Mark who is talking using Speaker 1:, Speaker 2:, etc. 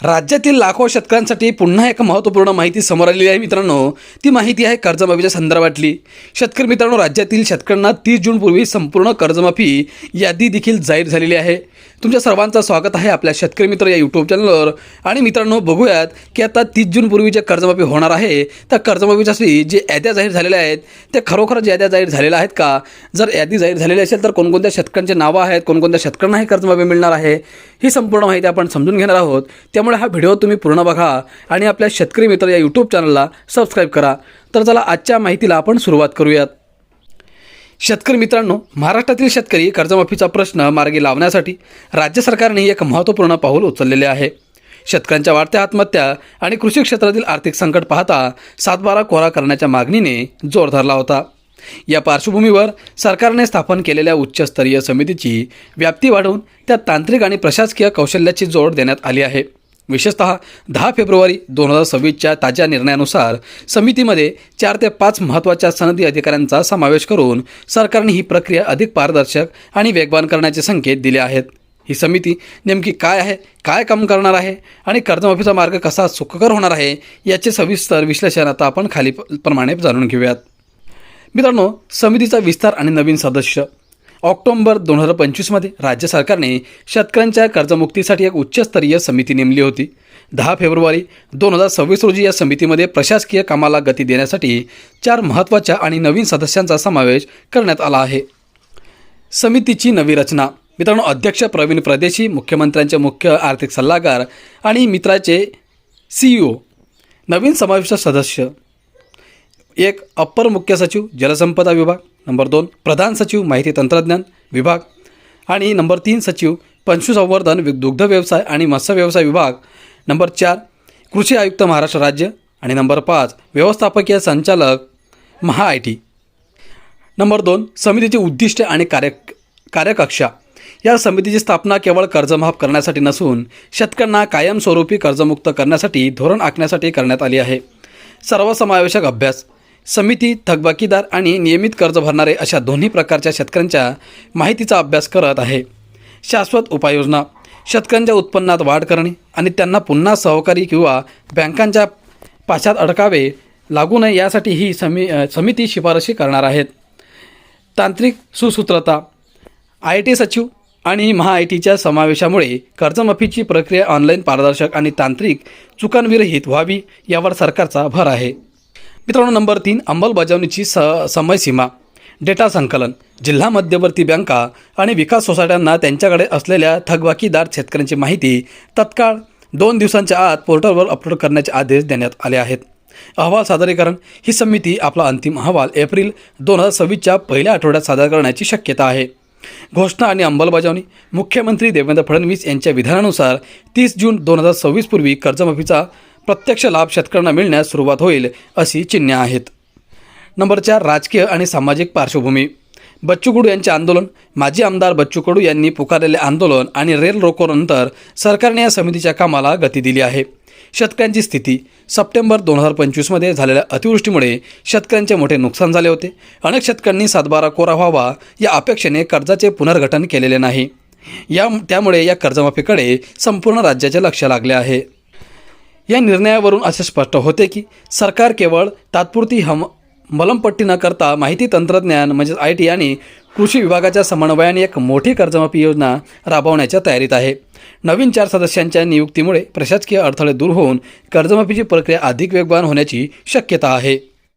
Speaker 1: राज्यातील लाखो शेतकऱ्यांसाठी पुन्हा एक महत्त्वपूर्ण माहिती समोर आलेली आहे मित्रांनो. ती माहिती आहे कर्जमाफीच्या संदर्भातली. शेतकरी मित्रांनो, राज्यातील शेतकऱ्यांना 30 जूनपूर्वी संपूर्ण कर्जमाफी यादी देखील जाहीर झालेली आहे. तुमच्या सर्वांचं स्वागत आहे आपल्या शेतकरी मित्र या यूट्यूब चॅनलवर. आणि मित्रांनो, बघूयात की आता 30 जूनपूर्वी जे कर्जमाफी होणार आहे त्या कर्जमाफीसाठी जे याद्या जाहीर झालेल्या आहेत त्या खरोखरच याद्या जाहीर झालेल्या आहेत का? जर यादी जाहीर झालेली असेल तर कोणकोणत्या शेतकऱ्यांचे नावं आहेत, कोणकोणत्या शेतकऱ्यांना ही कर्जमाफी मिळणार आहे, ही संपूर्ण माहिती आपण समजून घेणार आहोत. त्यामुळे हा व्हिडिओ तुम्ही पूर्ण बघा आणि आपल्या शेतकरी मित्र या यूट्यूब चॅनलला सबस्क्राईब करा. तर चला आजच्या माहितीला आपण सुरुवात करूयात. शेतकरी मित्रांनो, महाराष्ट्रातील शेतकरी कर्जमाफीचा प्रश्न मार्गी लावण्यासाठी राज्य सरकारने एक महत्त्वपूर्ण पाऊल उचललेले आहे. शेतकऱ्यांच्या वाढत्या आत्महत्या आणि कृषी क्षेत्रातील आर्थिक संकट पाहता 7/12 कोरा करण्याच्या मागणीने जोर धरला होता. या पार्श्वभूमीवर सरकारने स्थापन केलेल्या उच्चस्तरीय समितीची व्याप्ती वाढवून त्यात तांत्रिक आणि प्रशासकीय कौशल्याची जोड देण्यात आली आहे. विशेषतः 10 फेब्रुवारी 2026च्या ताज्या निर्णयानुसार समितीमध्ये 4 ते 5 महत्त्वाच्या सनदी अधिकाऱ्यांचा समावेश करून सरकारने ही प्रक्रिया अधिक पारदर्शक आणि वेगवान करण्याचे संकेत दिले आहेत. ही समिती नेमकी काय आहे, काय काम करणार आहे आणि कर्जमाफीचा मार्ग कसा सुखकर होणार आहे याचे सविस्तर विश्लेषण आता आपण खालीप्रमाणे जाणून घेऊयात. मित्रांनो, समितीचा विस्तार आणि नवीन सदस्य. ऑक्टोबर 2025मध्ये राज्य सरकारने शेतकऱ्यांच्या कर्जमुक्तीसाठी एक उच्चस्तरीय समिती नेमली होती. 10 फेब्रुवारी 2026 रोजी या समितीमध्ये प्रशासकीय कामाला गती देण्यासाठी 4 महत्त्वाच्या आणि नवीन सदस्यांचा समावेश करण्यात आला आहे. समितीची नवी रचना. मित्रांनो, अध्यक्ष प्रवीण प्रदेशी, मुख्यमंत्र्यांचे मुख्य आर्थिक सल्लागार आणि मित्राचे CEO. नवीन समाविष्ट सदस्य: 1 अप्पर मुख्य सचिव जलसंपदा विभाग, नंबर 2 प्रधान सचिव माहिती तंत्रज्ञान विभाग आणि नंबर 3 सचिव पशुसंवर्धन, दुग्ध व्यवसाय आणि मत्स्य व्यवसाय विभाग, नंबर 4 कृषी आयुक्त महाराष्ट्र राज्य आणि नंबर 5 व्यवस्थापकीय संचालक महा-IT. नंबर 2 समितीची उद्दिष्टे आणि कार्यकक्षा. या समितीची स्थापना केवळ कर्जमाफ करण्यासाठी नसून शेतकऱ्यांना कायमस्वरूपी कर्जमुक्त करण्यासाठी धोरण आखण्यासाठी करण्यात आली आहे. सर्वसमावेशक अभ्यास. समिती थकबाकीदार आणि नियमित कर्ज भरणारे अशा दोन्ही प्रकारच्या शेतकऱ्यांच्या माहितीचा अभ्यास करत आहे. शाश्वत उपाययोजना. शेतकऱ्यांच्या उत्पन्नात वाढ करणे आणि त्यांना पुन्हा सहकारी किंवा बँकांच्या पाशात अडकावे लागू नये यासाठी ही समिती शिफारशी करणार आहेत. तांत्रिक सुसूत्रता. IT सचिव आणि महा-ITच्या समावेशामुळे कर्जमाफीची प्रक्रिया ऑनलाईन, पारदर्शक आणि तांत्रिक चुकांविरहित व्हावी यावर सरकारचा भर आहे. मित्रांनो, नंबर 3 अंमलबजावणीची समयसीमा. डेटा संकलन. जिल्हा मध्यवर्ती बँका आणि विकास सोसायट्यांना त्यांच्याकडे असलेल्या थकबाकीदार शेतकऱ्यांची माहिती तत्काळ 2 दिवसांच्या आत पोर्टलवर अपलोड करण्याचे आदेश देण्यात आले आहेत. अहवाल सादरीकरण. ही समिती आपला अंतिम अहवाल एप्रिल 2026च्या पहिल्या आठवड्यात सादर करण्याची शक्यता आहे. घोषणा आणि अंमलबजावणी. मुख्यमंत्री देवेंद्र फडणवीस यांच्या विधानानुसार 30 जून 2026 पूर्वी कर्जमाफीचा प्रत्यक्ष लाभ शेतकऱ्यांना मिळण्यास सुरुवात होईल अशी चिन्हे आहेत. नंबर 4 राजकीय आणि सामाजिक पार्श्वभूमी. बच्चू कडू यांचे आंदोलन. माजी आमदार बच्चू कडू यांनी पुकारलेले आंदोलन आणि रेल रोकोनंतर सरकारने या समितीच्या कामाला गती दिली आहे. शेतकऱ्यांची स्थिती. सप्टेंबर 2025मध्ये झालेल्या अतिवृष्टीमुळे शेतकऱ्यांचे मोठे नुकसान झाले होते. अनेक शेतकऱ्यांनी 7/12 कोरा व्हावा या अपेक्षेने कर्जाचे पुनर्गठन केलेले नाही. त्यामुळे या कर्जमाफीकडे संपूर्ण राज्याचे लक्ष लागले आहे. या निर्णयावरून असे स्पष्ट होते की सरकार केवळ तात्पुरती मलमपट्टी न करता माहिती तंत्रज्ञान म्हणजेच IT आणि कृषी विभागाच्या समन्वयाने एक मोठी कर्जमाफी योजना राबवण्याच्या तयारीत आहे. नवीन 4 सदस्यांच्या नियुक्तीमुळे प्रशासकीय अडथळे दूर होऊन कर्जमाफीची प्रक्रिया अधिक वेगवान होण्याची शक्यता आहे.